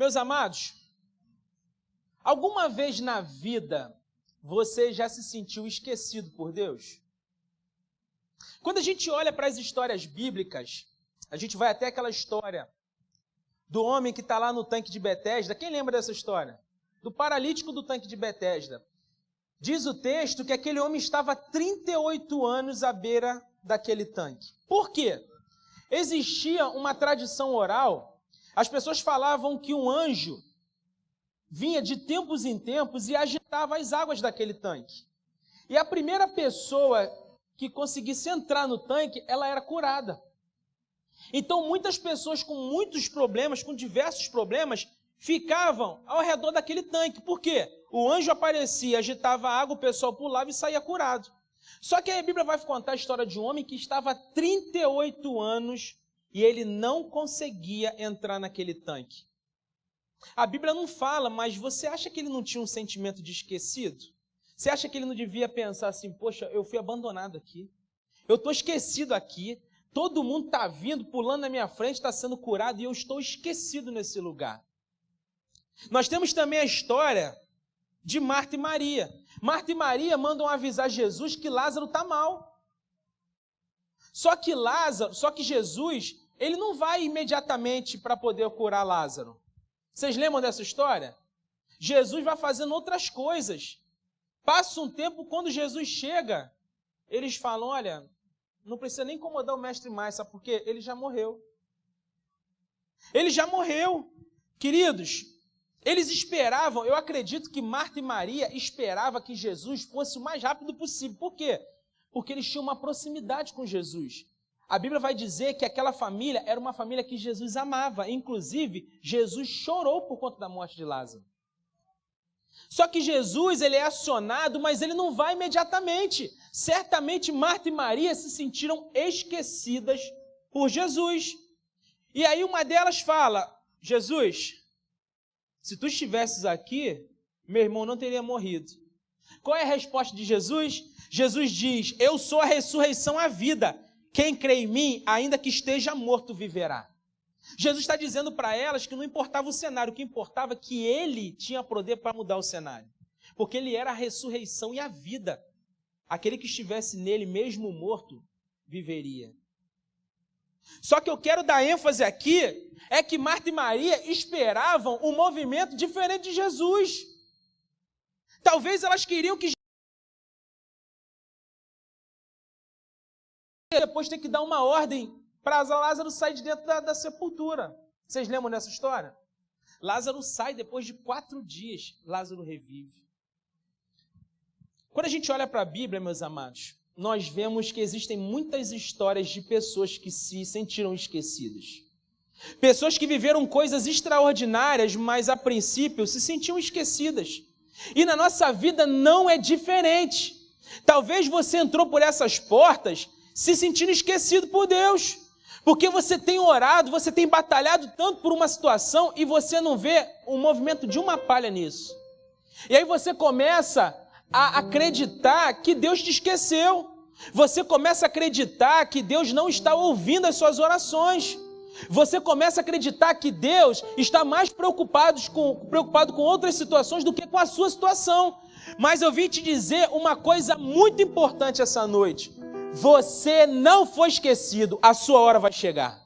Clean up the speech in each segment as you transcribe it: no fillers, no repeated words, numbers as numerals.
Meus amados, alguma vez na vida você já se sentiu esquecido por Deus? Quando a gente olha para as histórias bíblicas, a gente vai até aquela história do homem que está lá no tanque de Betesda. Quem lembra dessa história? Do paralítico do tanque de Betesda. Diz o texto que aquele homem estava 38 anos à beira daquele tanque. Por quê? Existia uma tradição oral, as pessoas falavam que um anjo vinha de tempos em tempos e agitava as águas daquele tanque. E a primeira pessoa que conseguisse entrar no tanque, ela era curada. Então muitas pessoas com muitos problemas, com diversos problemas, ficavam ao redor daquele tanque. Por quê? O anjo aparecia, agitava a água, o pessoal pulava e saía curado. Só que aí a Bíblia vai contar a história de um homem que estava há 38 anos e ele não conseguia entrar naquele tanque. A Bíblia não fala, mas você acha que ele não tinha um sentimento de esquecido? Você acha que ele não devia pensar assim, poxa, eu fui abandonado aqui, eu estou esquecido aqui, todo mundo está vindo, pulando na minha frente, está sendo curado e eu estou esquecido nesse lugar. Nós temos também a história de Marta e Maria. Marta e Maria mandam avisar Jesus que Lázaro está mal. Só que Jesus, ele não vai imediatamente para poder curar Lázaro. Vocês lembram dessa história? Jesus vai fazendo outras coisas. Passa um tempo, quando Jesus chega, eles falam, olha, não precisa nem incomodar o mestre mais, sabe por quê? Ele já morreu. Ele já morreu. Queridos, eles esperavam, eu acredito que Marta e Maria esperavam que Jesus fosse o mais rápido possível. Por quê? Porque eles tinham uma proximidade com Jesus. A Bíblia vai dizer que aquela família era uma família que Jesus amava. Inclusive, Jesus chorou por conta da morte de Lázaro. Só que Jesus, ele é acionado, mas ele não vai imediatamente. Certamente Marta e Maria se sentiram esquecidas por Jesus. E aí uma delas fala, Jesus, se tu estivesses aqui, meu irmão não teria morrido. Qual é a resposta de Jesus? Jesus diz, eu sou a ressurreição e a vida. Quem crê em mim, ainda que esteja morto, viverá. Jesus está dizendo para elas que não importava o cenário, o que importava é que ele tinha poder para mudar o cenário. Porque ele era a ressurreição e a vida. Aquele que estivesse nele, mesmo morto, viveria. Só que eu quero dar ênfase aqui, é que Marta e Maria esperavam um movimento diferente de Jesus. Talvez elas queriam que depois tem que dar uma ordem para Lázaro sair de dentro da sepultura. Vocês lembram dessa história? Lázaro sai, depois de 4 dias, Lázaro revive. Quando a gente olha para a Bíblia, meus amados, nós vemos que existem muitas histórias de pessoas que se sentiram esquecidas. Pessoas que viveram coisas extraordinárias, mas a princípio se sentiam esquecidas. E na nossa vida não é diferente. Talvez você entrou por essas portas se sentindo esquecido por Deus. Porque você tem orado, você tem batalhado tanto por uma situação e você não vê o movimento de uma palha nisso. E aí você começa a acreditar que Deus te esqueceu. Você começa a acreditar que Deus não está ouvindo as suas orações. Você começa a acreditar que Deus está mais preocupado com outras situações do que com a sua situação. Mas eu vim te dizer uma coisa muito importante essa noite. Você não foi esquecido, a sua hora vai chegar.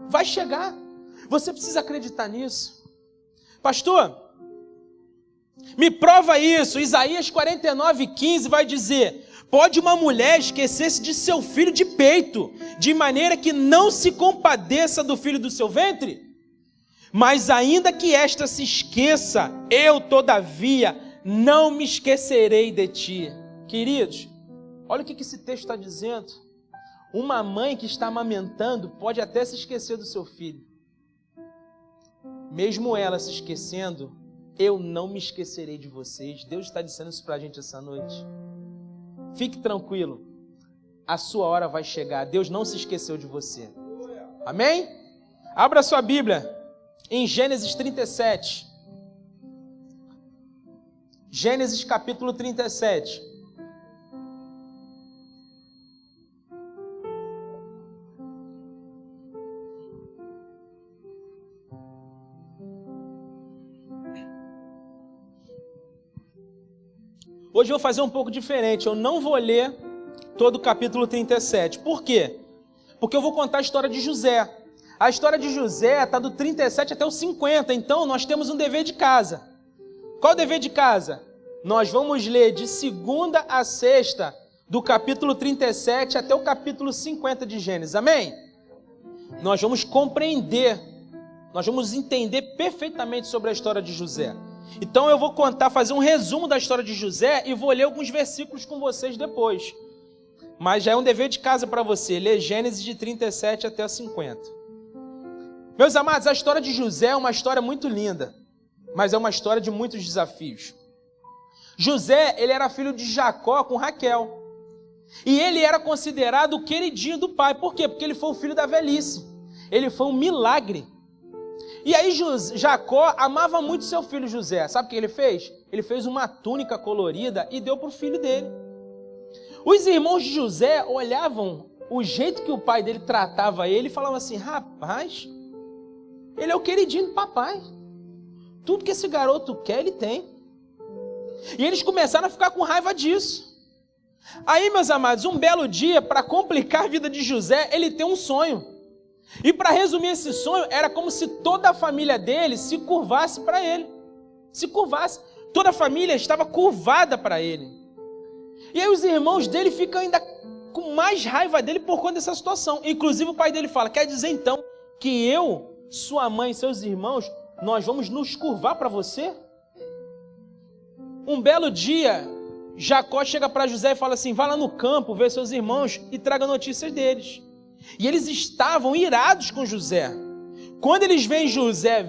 Vai chegar. Você precisa acreditar nisso. Pastor, me prova isso. Isaías 49:15 vai dizer: pode uma mulher esquecer-se de seu filho de peito, de maneira que não se compadeça do filho do seu ventre? Mas ainda que esta se esqueça, eu, todavia, não me esquecerei de ti. Queridos, olha o que esse texto está dizendo. Uma mãe que está amamentando pode até se esquecer do seu filho. Mesmo ela se esquecendo, eu não me esquecerei de vocês. Deus está dizendo isso para a gente essa noite. Fique tranquilo, a sua hora vai chegar. Deus não se esqueceu de você. Amém? Abra sua Bíblia em Gênesis 37. Gênesis capítulo 37. Hoje eu vou fazer um pouco diferente, eu não vou ler todo o capítulo 37. Por quê? Porque eu vou contar a história de José. A história de José está do 37 até o 50, então nós temos um dever de casa. Qual o dever de casa? Nós vamos ler de segunda a sexta, do capítulo 37 até o capítulo 50 de Gênesis, amém? Nós vamos compreender, nós vamos entender perfeitamente sobre a história de José. Então eu vou fazer um resumo da história de José e vou ler alguns versículos com vocês depois. Mas já é um dever de casa para você, ler Gênesis de 37 até 50. Meus amados, a história de José é uma história muito linda, mas é uma história de muitos desafios. José, ele era filho de Jacó com Raquel. E ele era considerado o queridinho do pai. Por quê? Porque ele foi o filho da velhice. Ele foi um milagre. E aí Jacó amava muito seu filho José. Sabe o que ele fez? Ele fez uma túnica colorida e deu para o filho dele. Os irmãos de José olhavam o jeito que o pai dele tratava ele e falavam assim: rapaz, ele é o queridinho do papai. Tudo que esse garoto quer, ele tem. E eles começaram a ficar com raiva disso. Aí, meus amados, um belo dia, para complicar a vida de José, ele tem um sonho. E para resumir esse sonho, era como se toda a família dele se curvasse para ele. Se curvasse. Toda a família estava curvada para ele. E aí os irmãos dele ficam ainda com mais raiva dele por conta dessa situação. Inclusive o pai dele fala: quer dizer então que eu, sua mãe e seus irmãos, nós vamos nos curvar para você? Um belo dia, Jacó chega para José e fala assim: vá lá no campo ver seus irmãos e traga notícias deles. E eles estavam irados com José. Quando eles veem José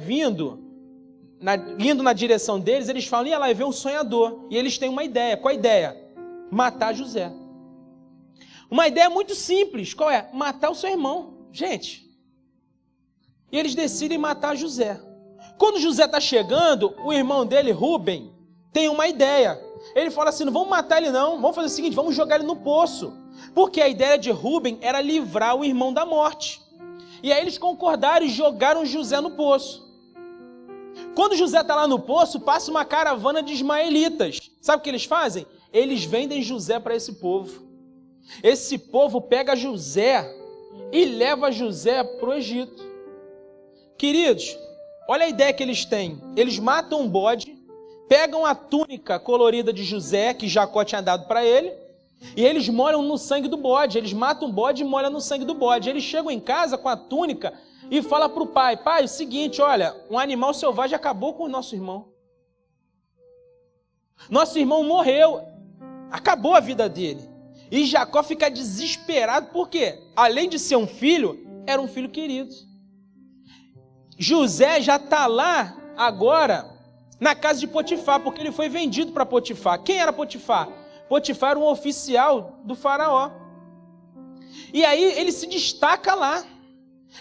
indo na direção deles, eles falam: ia lá e vê um sonhador. E eles têm uma ideia. Qual a ideia? Matar José. Uma ideia muito simples. Qual é? Matar o seu irmão. Gente. E eles decidem matar José. Quando José está chegando, o irmão dele, Rúben, tem uma ideia. Ele fala assim: não vamos matar ele não, vamos fazer o seguinte, vamos jogar ele no poço. Porque a ideia de Rúben era livrar o irmão da morte. E aí eles concordaram e jogaram José no poço. Quando José está lá no poço, passa uma caravana de ismaelitas. Sabe o que eles fazem? Eles vendem José para esse povo. Esse povo pega José e leva José para o Egito. Queridos, olha a ideia que eles têm. Eles matam um bode, pegam a túnica colorida de José, que Jacó tinha dado para ele, e eles molham no sangue do bode. Eles matam o bode e molham no sangue do bode. Eles chegam em casa com a túnica e falam para o pai: pai, é o seguinte, olha, um animal selvagem acabou com o nosso irmão. Nosso irmão morreu, acabou a vida dele. E Jacó fica desesperado, porque além de ser um filho, era um filho querido. José já está lá agora na casa de Potifar, porque ele foi vendido para Potifar. Quem era Potifar? Potifar era um oficial do faraó. E aí ele se destaca lá.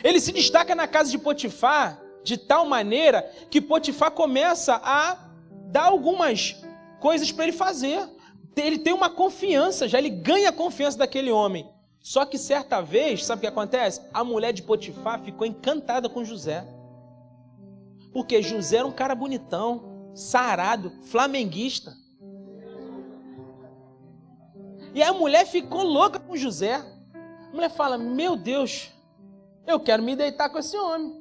Ele se destaca na casa de Potifar de tal maneira que Potifar começa a dar algumas coisas para ele fazer. Ele tem uma confiança, já ele ganha a confiança daquele homem. Só que certa vez, sabe o que acontece? A mulher de Potifar ficou encantada com José. Porque José era um cara bonitão, sarado, flamenguista. E a mulher ficou louca com José. A mulher fala: meu Deus, eu quero me deitar com esse homem.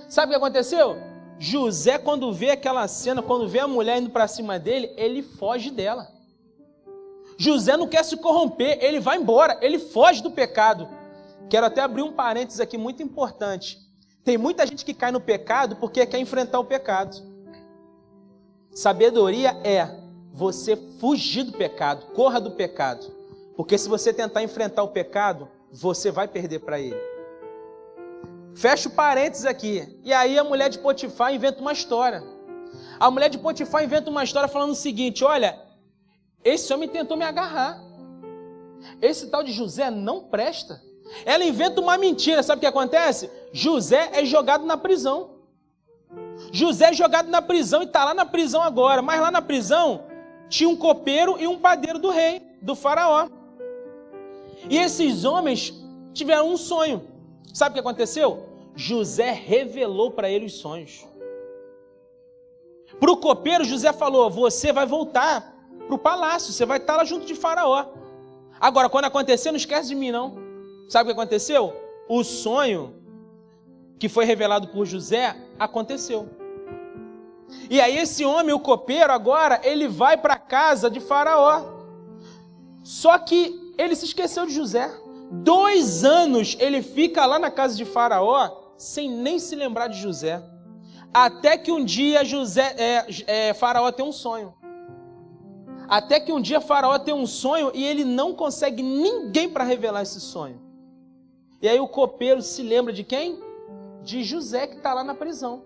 Sabe o que aconteceu? José, quando vê aquela cena, quando vê a mulher indo para cima dele, ele foge dela. José não quer se corromper, ele vai embora, ele foge do pecado. Quero até abrir um parênteses aqui muito importante. Tem muita gente que cai no pecado porque quer enfrentar o pecado. Sabedoria é você fugir do pecado, corra do pecado. Porque se você tentar enfrentar o pecado, você vai perder para ele. Fecha o parênteses aqui. E aí a mulher de Potifar inventa uma história. A mulher de Potifar inventa uma história falando o seguinte: olha, esse homem tentou me agarrar. Esse tal de José não presta. Ela inventa uma mentira. Sabe o que acontece? José é jogado na prisão. José é jogado na prisão e está lá na prisão agora. Mas lá na prisão tinha um copeiro e um padeiro do rei, do faraó. E esses homens tiveram um sonho. Sabe o que aconteceu? José revelou para ele os sonhos. Para o copeiro, José falou: você vai voltar para o palácio, você vai estar lá junto de Faraó. Agora, quando acontecer, não esquece de mim, não. Sabe o que aconteceu? O sonho que foi revelado por José aconteceu. E aí esse homem, o copeiro, agora, ele vai para a casa de Faraó. Só que ele se esqueceu de José. 2 anos ele fica lá na casa de Faraó sem nem se lembrar de José. Até que um dia Faraó tem um sonho. Até que um dia Faraó tem um sonho e ele não consegue ninguém para revelar esse sonho. E aí o copeiro se lembra de quem? De José, que está lá na prisão.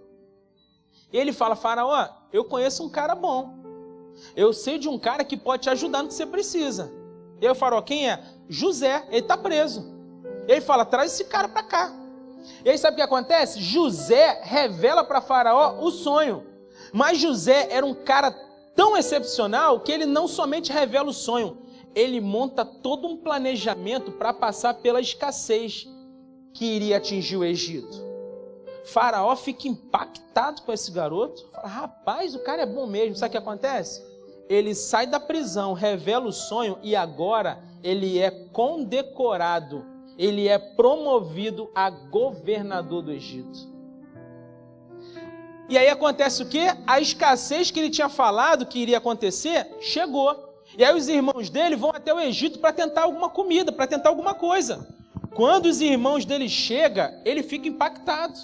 E ele fala: Faraó, eu conheço um cara bom. Eu sei de um cara que pode te ajudar no que você precisa. E aí o Faraó: quem é? José, ele está preso. E ele fala: traz esse cara para cá. E aí sabe o que acontece? José revela para Faraó o sonho. Mas José era um cara tão excepcional que ele não somente revela o sonho, ele monta todo um planejamento para passar pela escassez que iria atingir o Egito. Faraó fica impactado com esse garoto. Fala: rapaz, o cara é bom mesmo. Sabe o que acontece? Ele sai da prisão, revela o sonho e agora ele é condecorado. Ele é promovido a governador do Egito. E aí acontece o quê? A escassez que ele tinha falado que iria acontecer, chegou. E aí os irmãos dele vão até o Egito para tentar alguma comida, para tentar alguma coisa. Quando os irmãos dele chegam, ele fica impactado.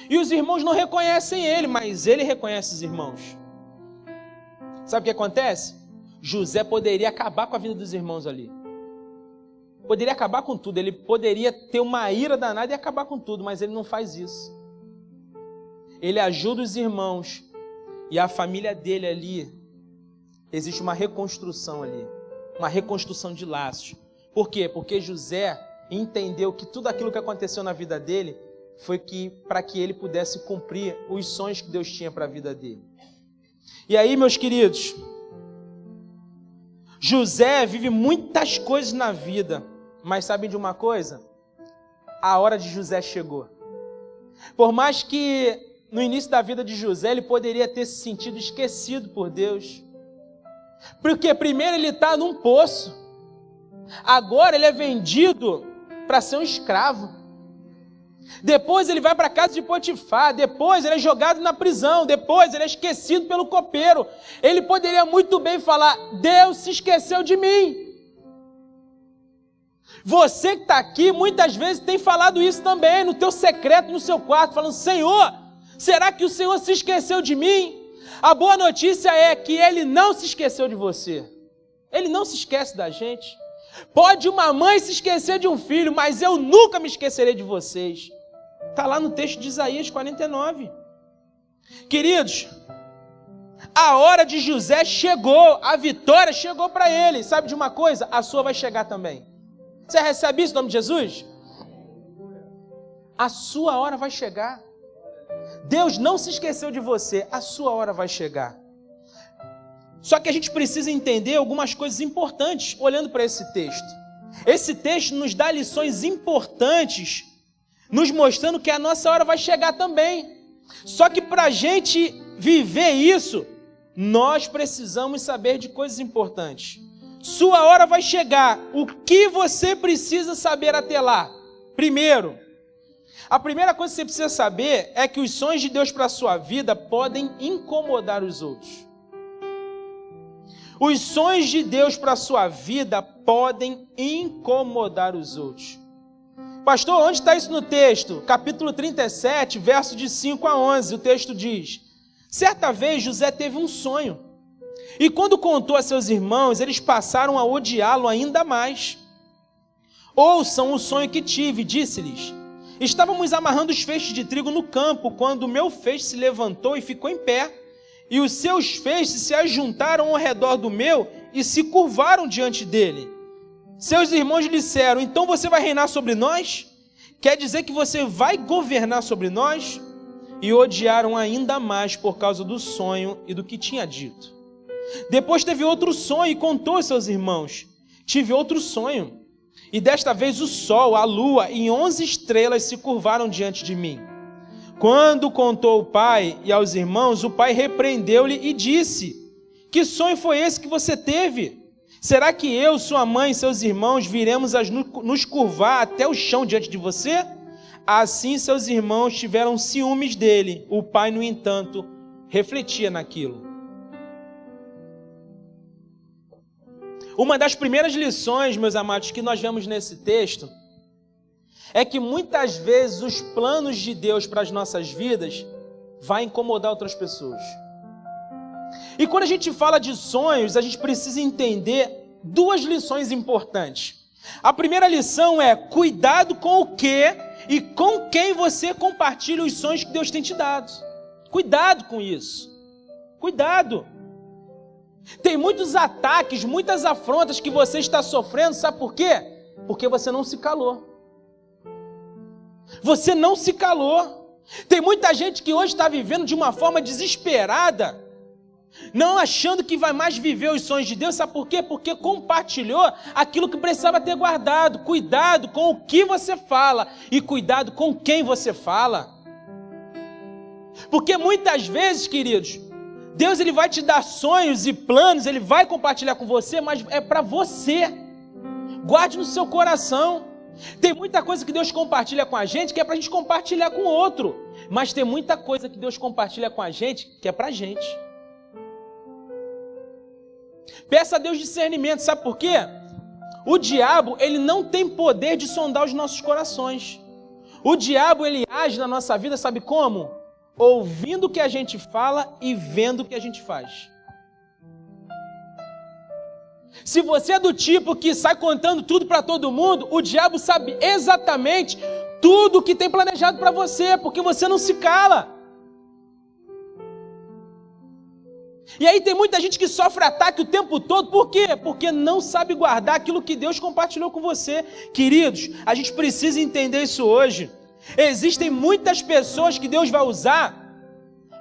E os irmãos não reconhecem ele, mas ele reconhece os irmãos. Sabe o que acontece? José poderia acabar com a vida dos irmãos ali. Poderia acabar com tudo, ele poderia ter uma ira danada e acabar com tudo, mas ele não faz isso. Ele ajuda os irmãos e a família dele ali, existe uma reconstrução ali, uma reconstrução de laços. Por quê? Porque José entendeu que tudo aquilo que aconteceu na vida dele foi para que ele pudesse cumprir os sonhos que Deus tinha para a vida dele. E aí, meus queridos, José vive muitas coisas na vida, mas sabem de uma coisa? A hora de José chegou. Por mais que no início da vida de José ele poderia ter se sentido esquecido por Deus, porque primeiro ele está num poço, agora ele é vendido para ser um escravo, depois ele vai para a casa de Potifar, depois ele é jogado na prisão, depois ele é esquecido pelo copeiro. Ele poderia muito bem falar: Deus se esqueceu de mim. Você que está aqui muitas vezes tem falado isso também, no teu secreto, no seu quarto, falando: Senhor, será que o Senhor se esqueceu de mim? A boa notícia é que Ele não se esqueceu de você. Ele não se esquece da gente. Pode uma mãe se esquecer de um filho, mas eu nunca me esquecerei de vocês. Está lá no texto de Isaías 49. Queridos, a hora de José chegou, a vitória chegou para ele. Sabe de uma coisa? A sua vai chegar também. Você recebe isso em nome de Jesus? A sua hora vai chegar. Deus não se esqueceu de você, a sua hora vai chegar. Só que a gente precisa entender algumas coisas importantes olhando para esse texto. Esse texto nos dá lições importantes, nos mostrando que a nossa hora vai chegar também. Só que para a gente viver isso, nós precisamos saber de coisas importantes. Sua hora vai chegar. O que você precisa saber até lá? Primeiro, a primeira coisa que você precisa saber é que os sonhos de Deus para a sua vida podem incomodar os outros. Os sonhos de Deus para a sua vida podem incomodar os outros. Pastor, onde está isso no texto? Capítulo 37, verso de 5 a 11, o texto diz: certa vez José teve um sonho, e quando contou a seus irmãos, eles passaram a odiá-lo ainda mais. Ouçam o sonho que tive, disse-lhes: estávamos amarrando os feixes de trigo no campo, quando o meu feixe se levantou e ficou em pé, e os seus feixes se ajuntaram ao redor do meu e se curvaram diante dele. Seus irmãos lhe disseram: então você vai reinar sobre nós? Quer dizer que você vai governar sobre nós? E odiaram ainda mais por causa do sonho e do que tinha dito. Depois teve outro sonho e contou aos seus irmãos: tive outro sonho, e desta vez o sol, a lua e 11 estrelas se curvaram diante de mim. Quando contou ao pai e aos irmãos, o pai repreendeu-lhe e disse: Que sonho foi esse que você teve? Será que eu, sua mãe e seus irmãos viremos a nos curvar até o chão diante de você? Assim seus irmãos tiveram ciúmes dele. O pai, no entanto, refletia naquilo. Uma das primeiras lições, meus amados, que nós vemos nesse texto é que muitas vezes os planos de Deus para as nossas vidas vai incomodar outras pessoas. E quando a gente fala de sonhos, a gente precisa entender duas lições importantes. A primeira lição é cuidado com o que e com quem você compartilha os sonhos que Deus tem te dado. Cuidado com isso. Cuidado. Tem muitos ataques, muitas afrontas que você está sofrendo, sabe por quê? Porque você não se calou. Você não se calou. Tem muita gente que hoje está vivendo de uma forma desesperada, não achando que vai mais viver os sonhos de Deus, sabe por quê? Porque compartilhou aquilo que precisava ter guardado. Cuidado com o que você fala e cuidado com quem você fala. Porque muitas vezes, queridos, Deus ele vai te dar sonhos e planos, Ele vai compartilhar com você, mas é para você. Guarde no seu coração. Tem muita coisa que Deus compartilha com a gente que é para a gente compartilhar com o outro. Mas tem muita coisa que Deus compartilha com a gente que é para a gente. Peça a Deus discernimento, sabe por quê? O diabo, ele não tem poder de sondar os nossos corações. O diabo, ele age na nossa vida, sabe como? Ouvindo o que a gente fala e vendo o que a gente faz. Se você é do tipo que sai contando tudo para todo mundo, o diabo sabe exatamente tudo o que tem planejado para você, porque você não se cala. E aí tem muita gente que sofre ataque o tempo todo, por quê? Porque não sabe guardar aquilo que Deus compartilhou com você. Queridos, a gente precisa entender isso hoje. Existem muitas pessoas que Deus vai usar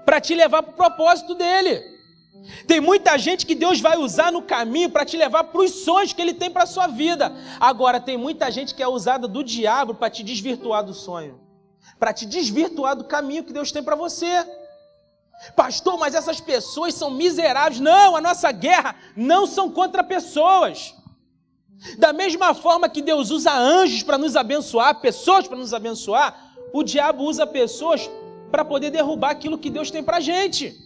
para te levar para o propósito dEle. Tem muita gente que Deus vai usar no caminho para te levar para os sonhos que Ele tem para a sua vida. Agora, tem muita gente que é usada do diabo para te desvirtuar do sonho, para te desvirtuar do caminho que Deus tem para você. Pastor, mas essas pessoas são miseráveis. Não, a nossa guerra não são contra pessoas. Da mesma forma que Deus usa anjos para nos abençoar, pessoas para nos abençoar, o diabo usa pessoas para poder derrubar aquilo que Deus tem para a gente.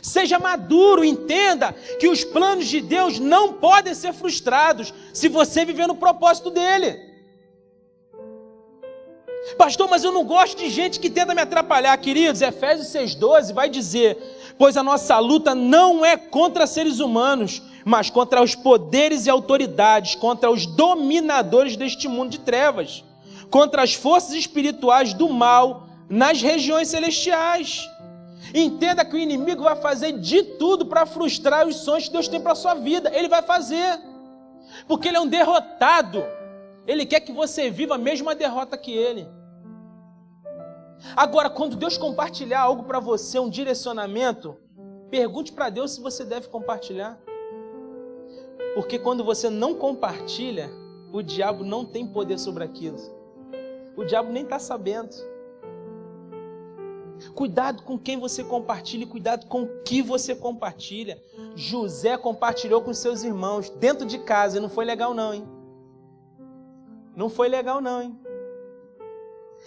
Seja maduro, entenda que os planos de Deus não podem ser frustrados se você viver no propósito dEle. Pastor, mas eu não gosto de gente que tenta me atrapalhar. Queridos, Efésios 6,12 vai dizer: pois a nossa luta não é contra seres humanos, mas contra os poderes e autoridades, contra os dominadores deste mundo de trevas, contra as forças espirituais do mal nas regiões celestiais. Entenda que o inimigo vai fazer de tudo para frustrar os sonhos que Deus tem para a sua vida. Ele vai fazer, porque ele é um derrotado. Ele quer que você viva a mesma derrota que ele. Agora, quando Deus compartilhar algo para você, um direcionamento, pergunte para Deus se você deve compartilhar. Porque quando você não compartilha, o diabo não tem poder sobre aquilo. O diabo nem está sabendo. Cuidado com quem você compartilha e cuidado com o que você compartilha. José compartilhou com seus irmãos dentro de casa e não foi legal não, hein? Não foi legal não, hein?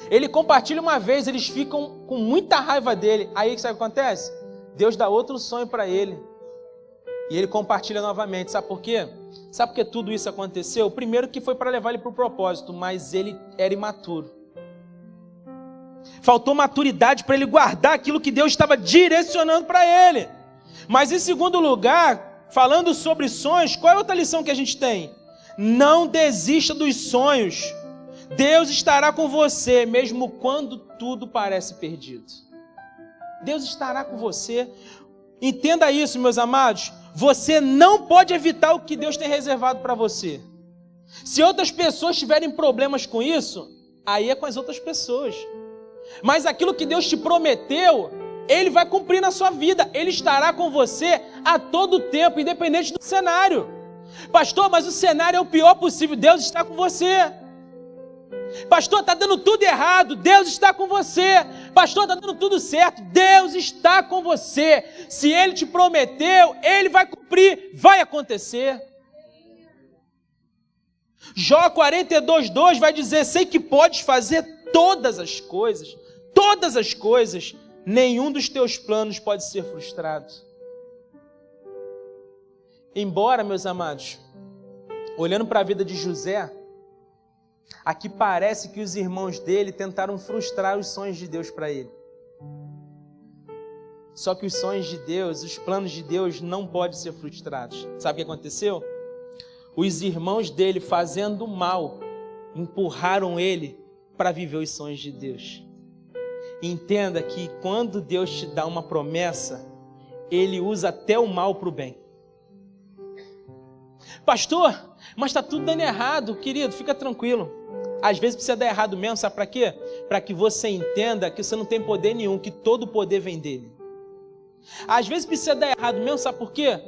Ele compartilha uma vez, eles ficam com muita raiva dele. Aí sabe o que acontece? Deus dá outro sonho para ele. E ele compartilha novamente. Sabe por quê? Sabe por que tudo isso aconteceu? Primeiro que foi para levar ele para o propósito, mas ele era imaturo. Faltou maturidade para ele guardar aquilo que Deus estava direcionando para ele. Mas em segundo lugar, falando sobre sonhos, qual é a outra lição que a gente tem? Não desista dos sonhos. Deus estará com você, mesmo quando tudo parece perdido. Deus estará com você. Entenda isso, meus amados. Você não pode evitar o que Deus tem reservado para você. Se outras pessoas tiverem problemas com isso, aí é com as outras pessoas. Mas aquilo que Deus te prometeu, Ele vai cumprir na sua vida. Ele estará com você a todo tempo, independente do cenário. Pastor, mas o cenário é o pior possível. Deus está com você. Pastor, está dando tudo errado. Deus está com você. Pastor, está dando tudo certo. Deus está com você. Se Ele te prometeu, Ele vai cumprir, vai acontecer. Jó 42:2 vai dizer: sei que podes fazer todas as coisas, nenhum dos teus planos pode ser frustrado. Embora, meus amados, olhando para a vida de José, aqui parece que os irmãos dele tentaram frustrar os sonhos de Deus para ele. Só que os sonhos de Deus, os planos de Deus não podem ser frustrados. Sabe o que aconteceu? Os irmãos dele, fazendo mal, empurraram ele para viver os sonhos de Deus. Entenda que quando Deus te dá uma promessa, Ele usa até o mal para o bem. Pastor, mas está tudo dando errado. Querido, fica tranquilo. Às vezes precisa dar errado mesmo, sabe para quê? Para que você entenda que você não tem poder nenhum, que todo o poder vem dele. Às vezes precisa dar errado mesmo, sabe por quê?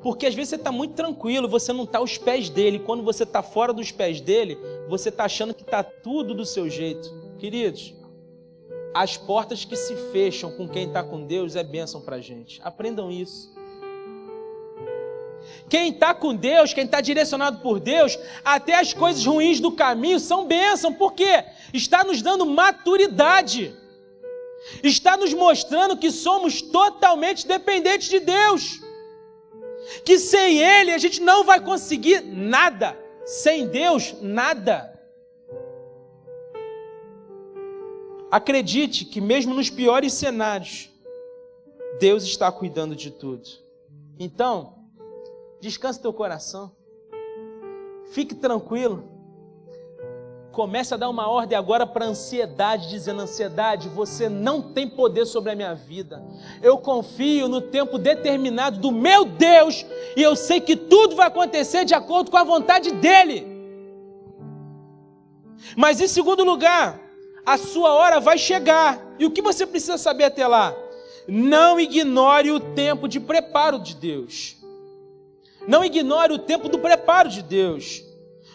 Porque às vezes você está muito tranquilo, você não está aos pés dele. Quando você está fora dos pés dele, você está achando que está tudo do seu jeito. Queridos, as portas que se fecham com quem está com Deus é bênção para a gente. Aprendam isso. Quem está com Deus, quem está direcionado por Deus, até as coisas ruins do caminho são bênção. Por quê? Está nos dando maturidade. Está nos mostrando que somos totalmente dependentes de Deus. Que sem Ele a gente não vai conseguir nada. Sem Deus, nada. Acredite que mesmo nos piores cenários, Deus está cuidando de tudo. Então, descanse teu coração. Fique tranquilo. Comece a dar uma ordem agora para a ansiedade, dizendo: ansiedade, você não tem poder sobre a minha vida. Eu confio no tempo determinado do meu Deus e eu sei que tudo vai acontecer de acordo com a vontade dEle. Mas em segundo lugar, a sua hora vai chegar. E o que você precisa saber até lá? Não ignore o tempo de preparo de Deus. Não ignore o tempo do preparo de Deus.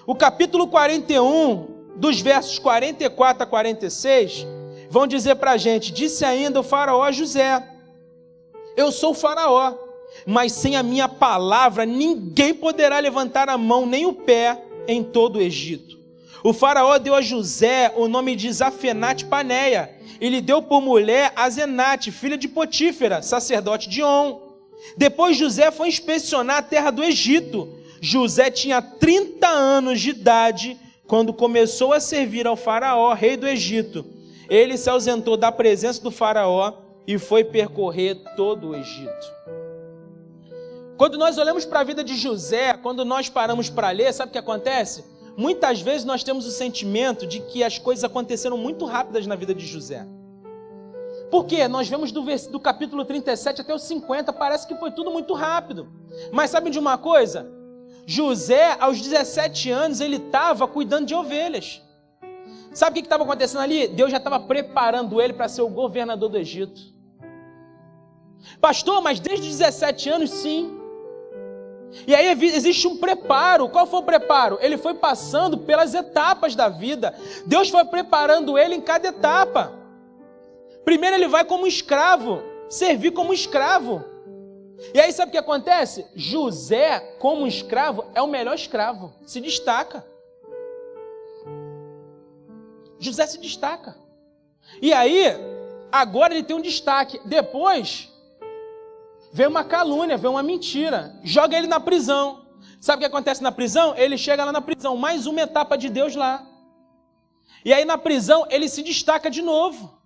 O capítulo 41, dos versos 44 a 46, vão dizer para a gente: disse ainda o faraó a José: eu sou o faraó, mas sem a minha palavra ninguém poderá levantar a mão nem o pé em todo o Egito. O faraó deu a José o nome de Zafenate-Paneia, e lhe deu por mulher Azenate, filha de Potífera, sacerdote de On. Depois José foi inspecionar a terra do Egito. José tinha 30 anos de idade quando começou a servir ao faraó, rei do Egito. Ele se ausentou da presença do faraó e foi percorrer todo o Egito. Quando nós olhamos para a vida de José, quando nós paramos para ler, sabe o que acontece? Muitas vezes nós temos o sentimento de que as coisas aconteceram muito rápidas na vida de José. Por quê? Nós vemos do capítulo 37 até o 50, parece que foi tudo muito rápido. Mas sabe de uma coisa? José, aos 17 anos, ele estava cuidando de ovelhas. Sabe o que estava acontecendo ali? Deus já estava preparando ele para ser o governador do Egito. Pastor, mas desde os 17 anos, sim. E aí existe um preparo. Qual foi o preparo? Ele foi passando pelas etapas da vida. Deus foi preparando ele em cada etapa. Primeiro ele vai como escravo, servir como escravo. E aí sabe o que acontece? José, como escravo, é o melhor escravo, se destaca. José se destaca. E aí, agora ele tem um destaque. Depois, vem uma calúnia, vem uma mentira, joga ele na prisão. Sabe o que acontece na prisão? Ele chega lá na prisão, mais uma etapa de Deus lá. E aí na prisão ele se destaca de novo.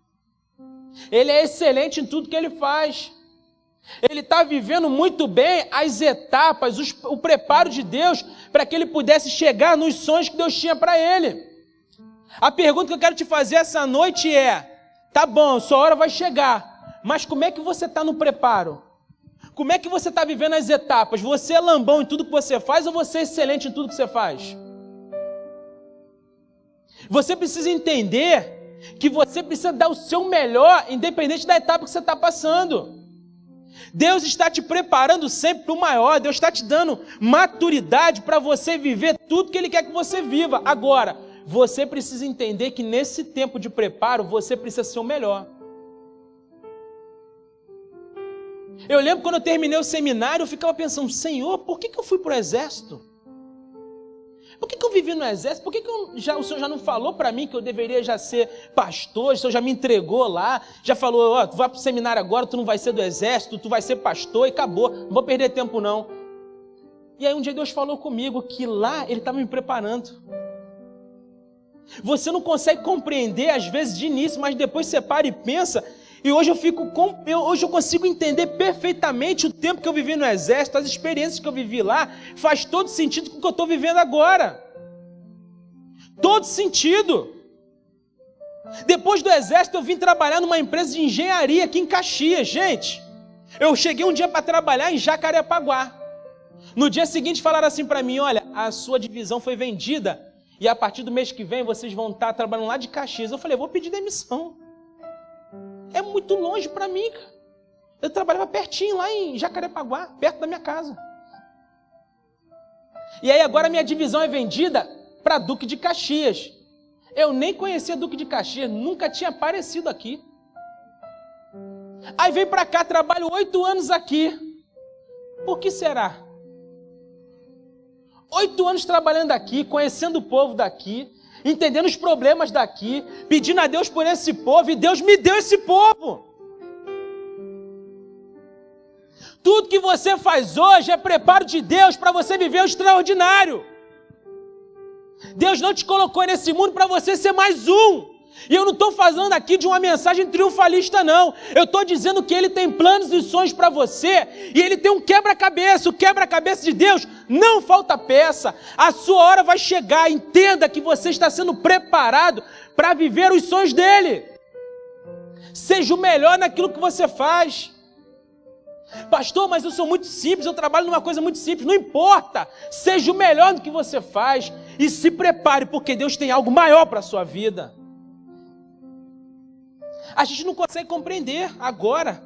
Ele é excelente em tudo que ele faz. Ele está vivendo muito bem as etapas, o preparo de Deus para que ele pudesse chegar nos sonhos que Deus tinha para ele. A pergunta que eu quero te fazer essa noite é: tá bom, sua hora vai chegar, mas como é que você está no preparo? Como é que você está vivendo as etapas? Você é lambão em tudo que você faz ou você é excelente em tudo que você faz? Você precisa entender que você precisa dar o seu melhor, independente da etapa que você está passando. Deus está te preparando sempre para o maior. Deus está te dando maturidade para você viver tudo que Ele quer que você viva. Agora, você precisa entender que nesse tempo de preparo, você precisa ser o melhor. Eu lembro quando eu terminei o seminário, eu ficava pensando, Senhor, por que eu fui para o exército? Por que eu vivi no exército? Por que o Senhor já não falou para mim que eu deveria já ser pastor? O Senhor já me entregou lá, já falou, ó, tu vai para o seminário agora, tu não vai ser do exército, tu vai ser pastor e acabou, não vou perder tempo não. E aí um dia Deus falou comigo que lá Ele estava me preparando. Você não consegue compreender às vezes de início, mas depois você para e pensa. E hoje hoje eu consigo entender perfeitamente o tempo que eu vivi no exército, as experiências que eu vivi lá, faz todo sentido com o que eu estou vivendo agora. Todo sentido. Depois do exército eu vim trabalhar numa empresa de engenharia aqui em Caxias, gente. Eu cheguei um dia para trabalhar em Jacarepaguá. No dia seguinte falaram assim para mim, olha, a sua divisão foi vendida e a partir do mês que vem vocês vão estar trabalhando lá de Caxias. Eu falei, eu vou pedir demissão. É muito longe para mim, cara. Eu trabalhava pertinho lá em Jacarepaguá, perto da minha casa. E aí agora minha divisão é vendida para Duque de Caxias. Eu nem conhecia Duque de Caxias, nunca tinha aparecido aqui. Aí vem para cá, trabalho 8 anos aqui. Por que será? 8 anos trabalhando aqui, conhecendo o povo daqui, entendendo os problemas daqui, pedindo a Deus por esse povo, e Deus me deu esse povo. Tudo que você faz hoje é preparo de Deus para você viver o extraordinário. Deus não te colocou nesse mundo para você ser mais um. E eu não estou falando aqui de uma mensagem triunfalista, não. Eu estou dizendo que Ele tem planos e sonhos para você, e Ele tem um quebra-cabeça. O quebra-cabeça de Deus não falta peça. A sua hora vai chegar. Entenda que você está sendo preparado para viver os sonhos dEle. Seja o melhor naquilo que você faz. Pastor, mas eu sou muito simples, eu trabalho numa coisa muito simples. Não importa. Seja o melhor no que você faz e se prepare, porque Deus tem algo maior para a sua vida. A gente não consegue compreender agora.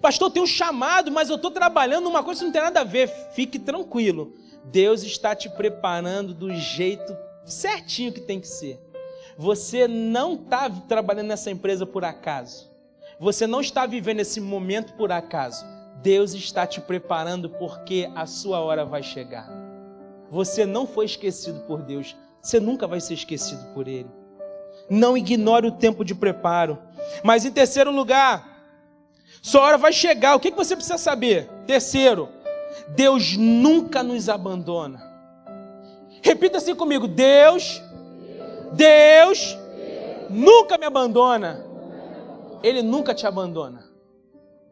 Pastor, eu tenho um chamado, mas eu estou trabalhando numa coisa que não tem nada a ver. Fique tranquilo. Deus está te preparando do jeito certinho que tem que ser. Você não está trabalhando nessa empresa por acaso. Você não está vivendo esse momento por acaso. Deus está te preparando porque a sua hora vai chegar. Você não foi esquecido por Deus. Você nunca vai ser esquecido por Ele. Não ignore o tempo de preparo. Mas em terceiro lugar, sua hora vai chegar. O que você precisa saber? Terceiro, Deus nunca nos abandona. Repita assim comigo: Deus nunca me abandona. Ele nunca te abandona.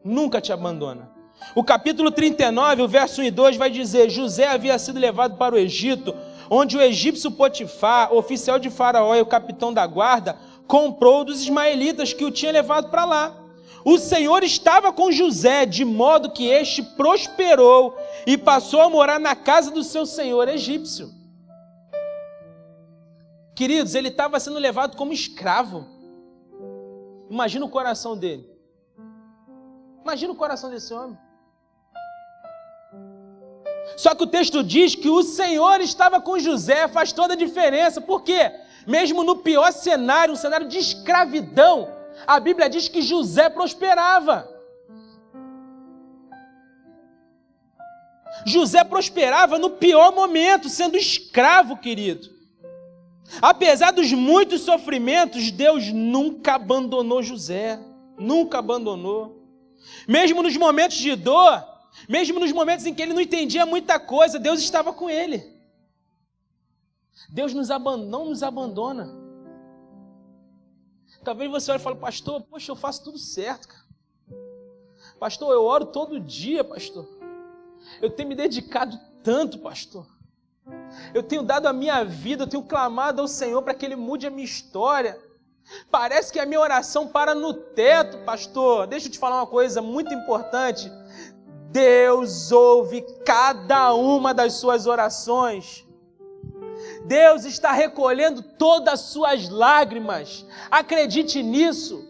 Nunca te abandona. O capítulo 39, o verso 1 e 2 vai dizer: José havia sido levado para o Egito, onde o egípcio Potifar, oficial de Faraó e o capitão da guarda, comprou dos ismaelitas que o tinha levado para lá. O Senhor estava com José, de modo que este prosperou e passou a morar na casa do seu senhor egípcio. Queridos, ele estava sendo levado como escravo. Imagina o coração dele. Imagina o coração desse homem. Só que o texto diz que o Senhor estava com José, faz toda a diferença. Por quê? Mesmo no pior cenário, um cenário de escravidão, a Bíblia diz que José prosperava. José prosperava no pior momento, sendo escravo, querido. Apesar dos muitos sofrimentos, Deus nunca abandonou José. Nunca abandonou. Mesmo nos momentos de dor, mesmo nos momentos em que ele não entendia muita coisa, Deus estava com ele. Deus não nos abandona. Talvez você olhe e fale: pastor, poxa, eu faço tudo certo, cara. Pastor, eu oro todo dia, pastor. Eu tenho me dedicado tanto, pastor. Eu tenho dado a minha vida, eu tenho clamado ao Senhor para que Ele mude a minha história. Parece que a minha oração para no teto, pastor. Deixa eu te falar uma coisa muito importante. Deus ouve cada uma das suas orações. Deus está recolhendo todas as suas lágrimas. Acredite nisso.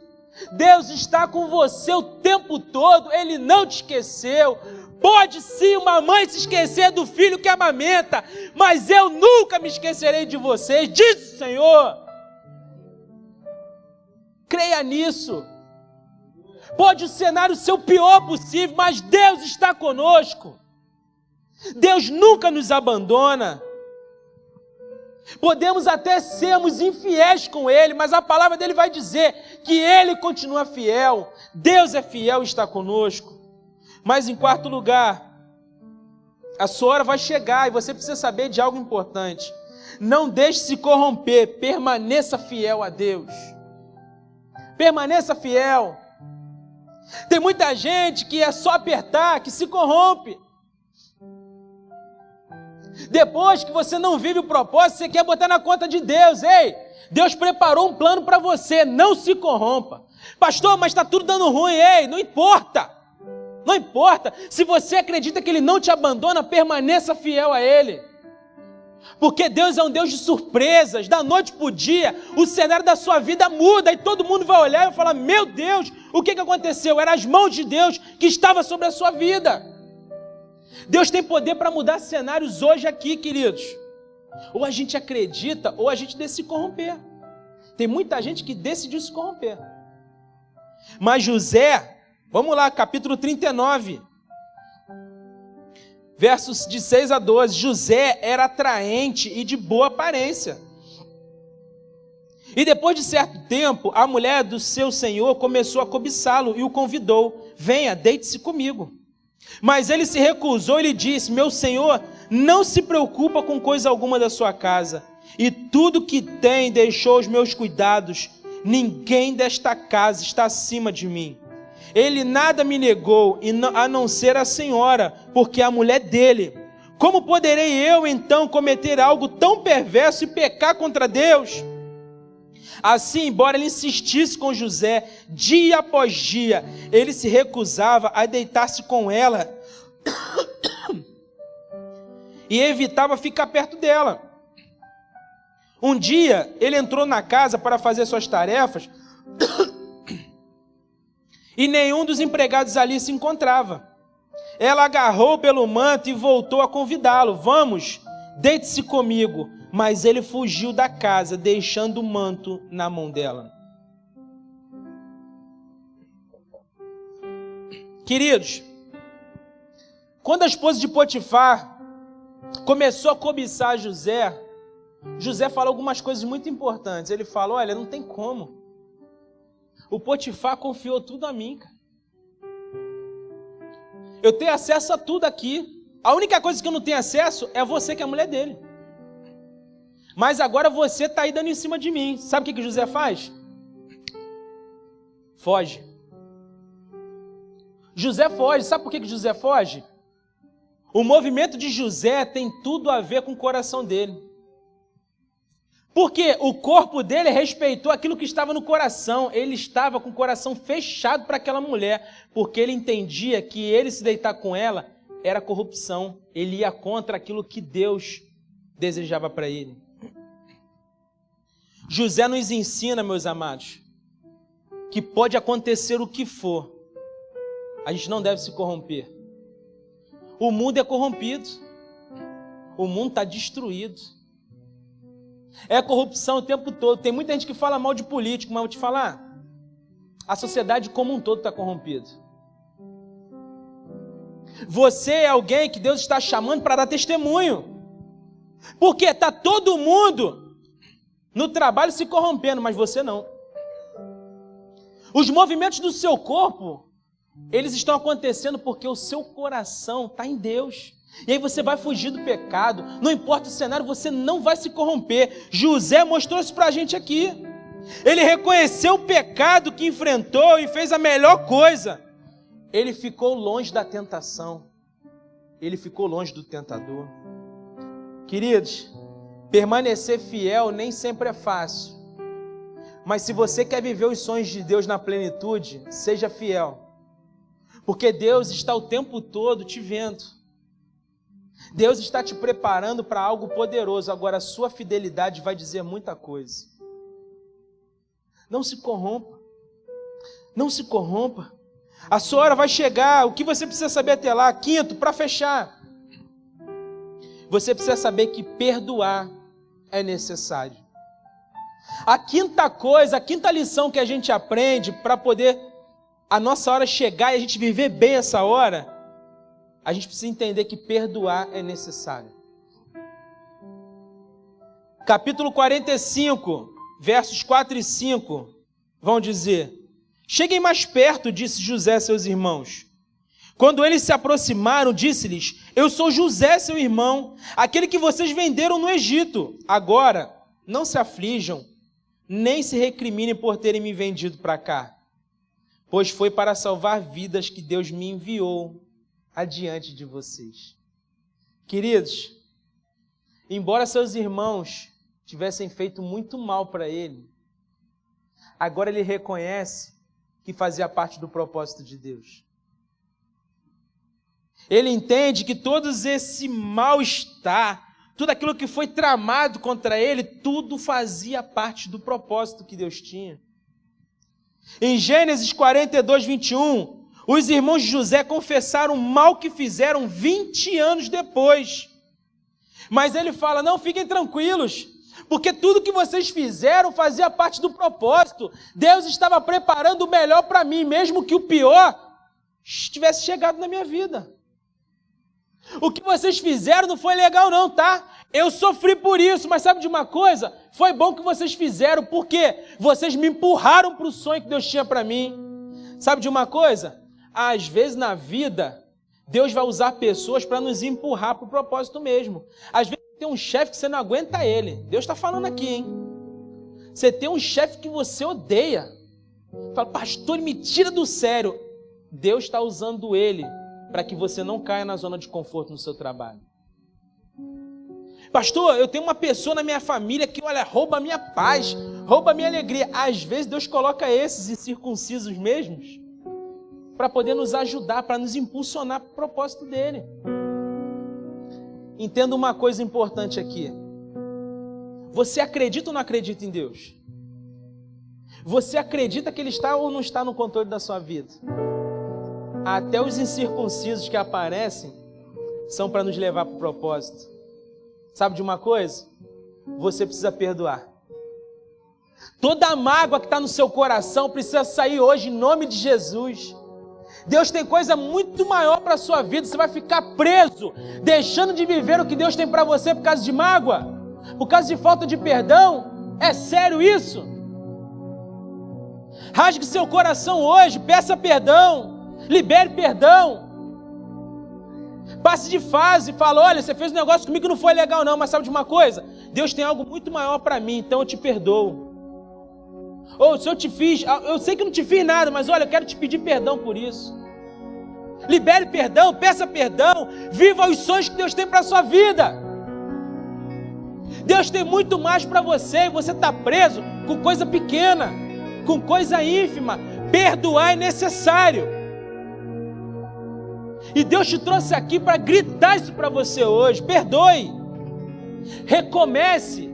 Deus está com você o tempo todo. Ele não te esqueceu. Pode sim uma mãe se esquecer do filho que amamenta, mas eu nunca me esquecerei de vocês, diz o Senhor. Creia nisso. Pode o cenário ser o pior possível, mas Deus está conosco. Deus nunca nos abandona. Podemos até sermos infiéis com Ele, mas a palavra dele vai dizer que Ele continua fiel. Deus é fiel e está conosco. Mas em quarto lugar, a sua hora vai chegar e você precisa saber de algo importante. Não deixe se corromper, permaneça fiel a Deus. Permaneça fiel. Tem muita gente que é só apertar, que se corrompe. Depois que você não vive o propósito, você quer botar na conta de Deus. Ei, Deus preparou um plano para você, não se corrompa. Pastor, mas está tudo dando ruim. Ei, não importa. Não importa. Se você acredita que Ele não te abandona, permaneça fiel a Ele. Porque Deus é um Deus de surpresas. Da noite para o dia, o cenário da sua vida muda e todo mundo vai olhar e vai falar: meu Deus, o que aconteceu? Eram as mãos de Deus que estavam sobre a sua vida. Deus tem poder para mudar cenários hoje aqui, queridos. Ou a gente acredita, ou a gente decide se corromper. Tem muita gente que decidiu se corromper. Mas José, vamos lá, capítulo 39, versos de 6 a 12. José era atraente e de boa aparência. E depois de certo tempo, a mulher do seu senhor começou a cobiçá-lo e o convidou: venha, deite-se comigo. Mas ele se recusou e lhe disse: meu senhor não se preocupa com coisa alguma da sua casa, e tudo que tem deixou os meus cuidados. Ninguém desta casa está acima de mim. Ele nada me negou, a não ser a senhora, porque é a mulher dele. Como poderei eu então cometer algo tão perverso e pecar contra Deus? Assim, embora ele insistisse com José, dia após dia, ele se recusava a deitar-se com ela e evitava ficar perto dela. Um dia, ele entrou na casa para fazer suas tarefas e nenhum dos empregados ali se encontrava. Ela agarrou pelo manto e voltou a convidá-lo: vamos, deite-se comigo. Mas ele fugiu da casa, deixando o manto na mão dela. Queridos, quando a esposa de Potifar começou a cobiçar José, José falou algumas coisas muito importantes. Ele falou: olha, não tem como. O Potifar confiou tudo a mim, cara. Eu tenho acesso a tudo aqui. A única coisa que eu não tenho acesso é você, que é a mulher dele. Mas agora você está aí dando em cima de mim. Sabe o que José faz? Foge. José foge. Sabe por que José foge? O movimento de José tem tudo a ver com o coração dele. Porque o corpo dele respeitou aquilo que estava no coração. Ele estava com o coração fechado para aquela mulher, porque ele entendia que ele se deitar com ela era corrupção. Ele ia contra aquilo que Deus desejava para ele. José nos ensina, meus amados, que pode acontecer o que for, a gente não deve se corromper. O mundo é corrompido, o mundo está destruído, é corrupção o tempo todo. Tem muita gente que fala mal de político, mas eu vou te falar, a sociedade como um todo está corrompida. Você é alguém que Deus está chamando para dar testemunho, porque está todo mundo no trabalho se corrompendo, mas você não. Os movimentos do seu corpo, eles estão acontecendo porque o seu coração está em Deus. E aí você vai fugir do pecado. Não importa o cenário, você não vai se corromper. José mostrou isso para a gente aqui. Ele reconheceu o pecado que enfrentou e fez a melhor coisa. Ele ficou longe da tentação. Ele ficou longe do tentador. Queridos, permanecer fiel nem sempre é fácil. Mas se você quer viver os sonhos de Deus na plenitude, seja fiel. Porque Deus está o tempo todo te vendo. Deus está te preparando para algo poderoso. Agora a sua fidelidade vai dizer muita coisa. Não se corrompa. Não se corrompa. A sua hora vai chegar. O que você precisa saber até lá? Quinto, para fechar. Você precisa saber que perdoar é necessário. A quinta coisa, a quinta lição que a gente aprende para poder a nossa hora chegar e a gente viver bem essa hora, a gente precisa entender que perdoar é necessário. Capítulo 45, versos 4 e 5, vão dizer: cheguem mais perto, disse José a seus irmãos. Quando eles se aproximaram, disse-lhes: eu sou José, seu irmão, aquele que vocês venderam no Egito. Agora, não se aflijam, nem se recriminem por terem me vendido para cá, pois foi para salvar vidas que Deus me enviou adiante de vocês. Queridos, embora seus irmãos tivessem feito muito mal para ele, agora ele reconhece que fazia parte do propósito de Deus. Ele entende que todo esse mal-estar, tudo aquilo que foi tramado contra ele, tudo fazia parte do propósito que Deus tinha. Em Gênesis 42, 21, os irmãos de José confessaram o mal que fizeram 20 anos depois. Mas ele fala: não, fiquem tranquilos, porque tudo que vocês fizeram fazia parte do propósito. Deus estava preparando o melhor para mim, mesmo que o pior tivesse chegado na minha vida. O que vocês fizeram não foi legal não, tá? Eu sofri por isso, mas sabe de uma coisa? Foi bom que vocês fizeram, porque vocês me empurraram para o sonho que Deus tinha para mim. Sabe de uma coisa? Às vezes na vida, Deus vai usar pessoas para nos empurrar para o propósito mesmo. Às vezes tem um chefe que você não aguenta ele. Deus está falando aqui, hein? Você tem um chefe que você odeia. Fala: pastor, ele me tira do sério. Deus está usando ele para que você não caia na zona de conforto no seu trabalho. Pastor, eu tenho uma pessoa na minha família que, olha, rouba a minha paz, rouba a minha alegria. Às vezes Deus coloca esses incircuncisos mesmos para poder nos ajudar, para nos impulsionar para o propósito dele. Entenda uma coisa importante aqui. Você acredita ou não acredita em Deus? Você acredita que Ele está ou não está no controle da sua vida? Até os incircuncisos que aparecem são para nos levar para o propósito. Sabe de uma coisa? Você precisa perdoar. Toda a mágoa que está no seu coração precisa sair hoje em nome de Jesus. Deus tem coisa muito maior para a sua vida. Você vai ficar preso, deixando de viver o que Deus tem para você por causa de mágoa, por causa de falta de perdão? É sério isso? Rasgue seu coração hoje, peça perdão, libere perdão. Passe de fase, fala: olha, você fez um negócio comigo que não foi legal não, mas sabe de uma coisa? Deus tem algo muito maior para mim, então eu te perdoo. Ou se eu te fiz, eu sei que não te fiz nada, mas olha, eu quero te pedir perdão por isso. Libere perdão, peça perdão, viva os sonhos que Deus tem para a sua vida. Deus tem muito mais para você e você está preso com coisa pequena, com coisa ínfima. Perdoar é necessário. E Deus te trouxe aqui para gritar isso para você hoje. Perdoe, recomece,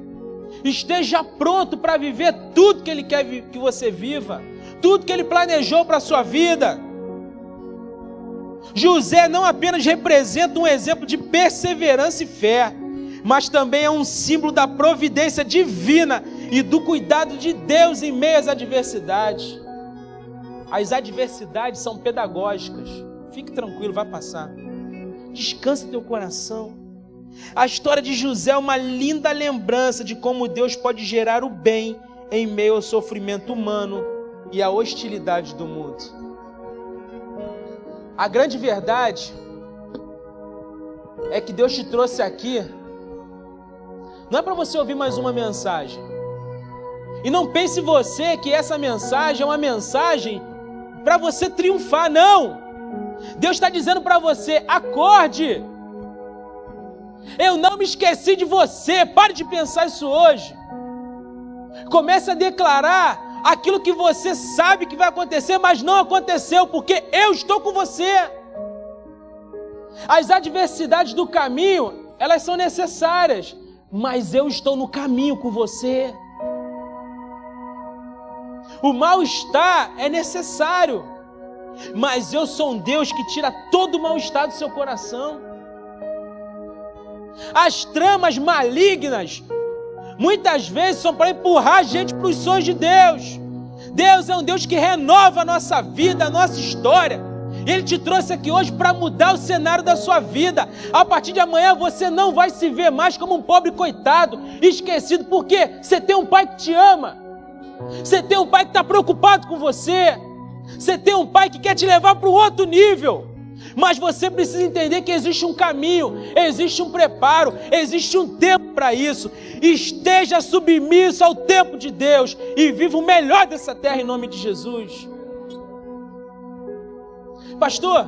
esteja pronto para viver tudo que Ele quer que você viva, tudo que Ele planejou para a sua vida. José não apenas representa um exemplo de perseverança e fé, mas também é um símbolo da providência divina e do cuidado de Deus em meio às adversidades. As adversidades são pedagógicas. Fique tranquilo, vai passar. Descansa teu coração. A história de José é uma linda lembrança de como Deus pode gerar o bem em meio ao sofrimento humano e à hostilidade do mundo. A grande verdade é que Deus te trouxe aqui não é para você ouvir mais uma mensagem. E não pense você que essa mensagem é uma mensagem para você triunfar, não. Deus está dizendo para você: acorde. Eu não me esqueci de você. Pare de pensar isso hoje. Comece a declarar aquilo que você sabe que vai acontecer, mas não aconteceu, porque eu estou com você. As adversidades do caminho, elas são necessárias, mas eu estou no caminho com você. O mal-estar é necessário, mas eu sou um Deus que tira todo o mal-estar do seu coração. As tramas malignas muitas vezes são para empurrar a gente para os sonhos de Deus. Deus é um Deus que renova a nossa vida, a nossa história. Ele te trouxe aqui hoje para mudar o cenário da sua vida. A partir de amanhã você não vai se ver mais como um pobre coitado, esquecido, porque você tem um pai que te ama. Você tem um pai que está preocupado com você. Você tem um pai que quer te levar para um outro nível. Mas você precisa entender que existe um caminho, existe um preparo, existe um tempo para isso. Esteja submisso ao tempo de Deus e viva o melhor dessa terra em nome de Jesus. Pastor,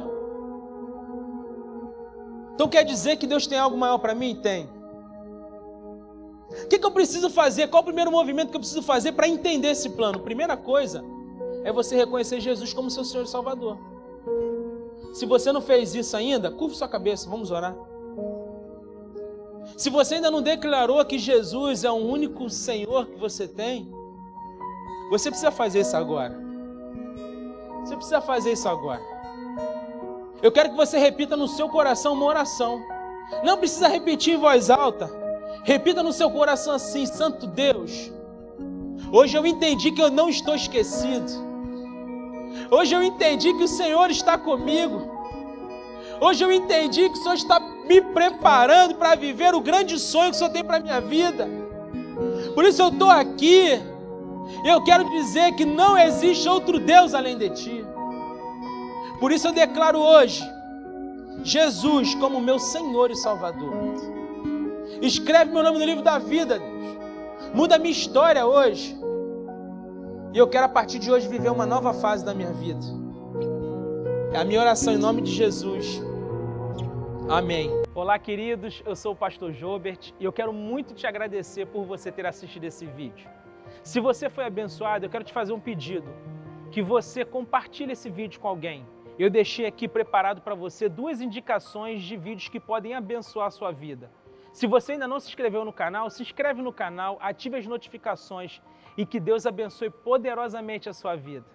então quer dizer que Deus tem algo maior para mim? Tem. O que eu preciso fazer? Qual o primeiro movimento que eu preciso fazer para entender esse plano? Primeira coisa é você reconhecer Jesus como seu Senhor e Salvador. Se você não fez isso ainda, curva sua cabeça, vamos orar. Se você ainda não declarou que Jesus é o único Senhor que você tem, você precisa fazer isso agora. Você precisa fazer isso agora. Eu quero que você repita no seu coração uma oração. Não precisa repetir em voz alta. Repita no seu coração assim: Santo Deus, hoje eu entendi que eu não estou esquecido. Hoje eu entendi que o Senhor está comigo. Hoje eu entendi que o Senhor está me preparando para viver o grande sonho que o Senhor tem para a minha vida. Por isso eu estou aqui. Eu quero dizer que não existe outro Deus além de Ti. Por isso eu declaro hoje Jesus como meu Senhor e Salvador. Escreve meu nome no livro da vida, Deus. Muda a minha história hoje. E eu quero a partir de hoje viver uma nova fase da minha vida. É a minha oração em nome de Jesus. Amém. Olá, queridos. Eu sou o pastor Jobert e eu quero muito te agradecer por você ter assistido esse vídeo. Se você foi abençoado, eu quero te fazer um pedido. Que você compartilhe esse vídeo com alguém. Eu deixei aqui preparado para você 2 indicações de vídeos que podem abençoar a sua vida. Se você ainda não se inscreveu no canal, se inscreve no canal, ative as notificações e que Deus abençoe poderosamente a sua vida.